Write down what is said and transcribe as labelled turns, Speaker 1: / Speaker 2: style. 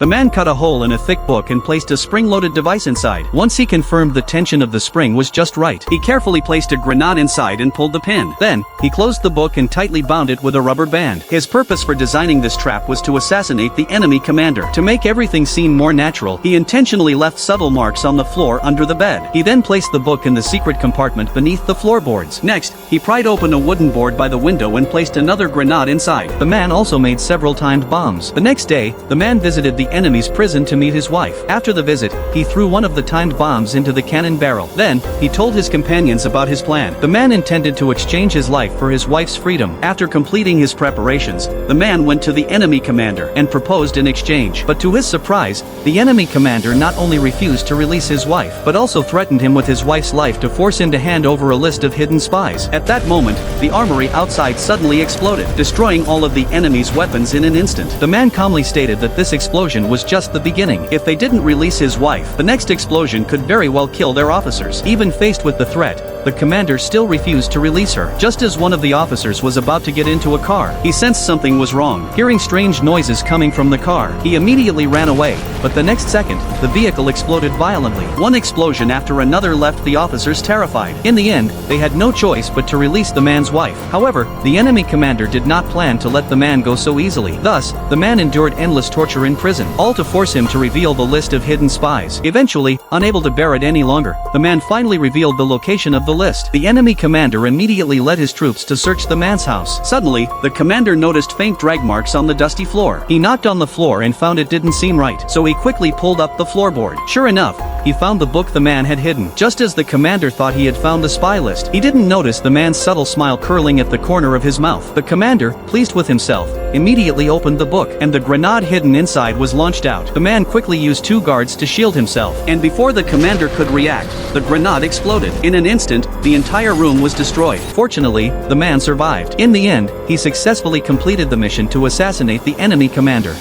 Speaker 1: The man cut a hole in a thick book and placed a spring-loaded device inside. Once he confirmed the tension of the spring was just right, he carefully placed a grenade inside and pulled the pin. Then, he closed the book and tightly bound it with a rubber band. His purpose for designing this trap was to assassinate the enemy commander. To make everything seem more natural, he intentionally left subtle marks on the floor under the bed. He then placed the book in the secret compartment beneath the floorboards. Next, he pried open a wooden board by the window and placed another grenade inside. The man also made several timed bombs. The next day, the man visited the enemy's prison to meet his wife. After the visit, he threw one of the timed bombs into the cannon barrel. Then, he told his companions about his plan. The man intended to exchange his life for his wife's freedom. After completing his preparations, the man went to the enemy commander and proposed an exchange. But to his surprise, the enemy commander not only refused to release his wife, but also threatened him with his wife's life to force him to hand over a list of hidden spies. At that moment, the armory outside suddenly exploded, destroying all of the enemy's weapons in an instant. The man calmly stated that this explosion was just the beginning. If they didn't release his wife, the next explosion could very well kill their officers. Even faced with the threat, the commander still refused to release her. Just as one of the officers was about to get into a car, he sensed something was wrong. Hearing strange noises coming from the car, he immediately ran away, but the next second, the vehicle exploded violently. One explosion after another left the officers terrified. In the end, they had no choice but to release the man's wife. However, the enemy commander did not plan to let the man go so easily. Thus, the man endured endless torture in prison, all to force him to reveal the list of hidden spies. Eventually, unable to bear it any longer, the man finally revealed the location of the list. The enemy commander immediately led his troops to search the man's house. Suddenly, the commander noticed faint drag marks on the dusty floor. He knocked on the floor and found it didn't seem right, so he quickly pulled up the floorboard. Sure enough, he found the book the man had hidden. Just as the commander thought he had found the spy list, he didn't notice the man's subtle smile curling at the corner of his mouth. The commander, pleased with himself, immediately opened the book, and the grenade hidden inside was launched out. The man quickly used 2 guards to shield himself, and before the commander could react, the grenade exploded. In an instant, the entire room was destroyed. Fortunately, the man survived. In the end, he successfully completed the mission to assassinate the enemy commander.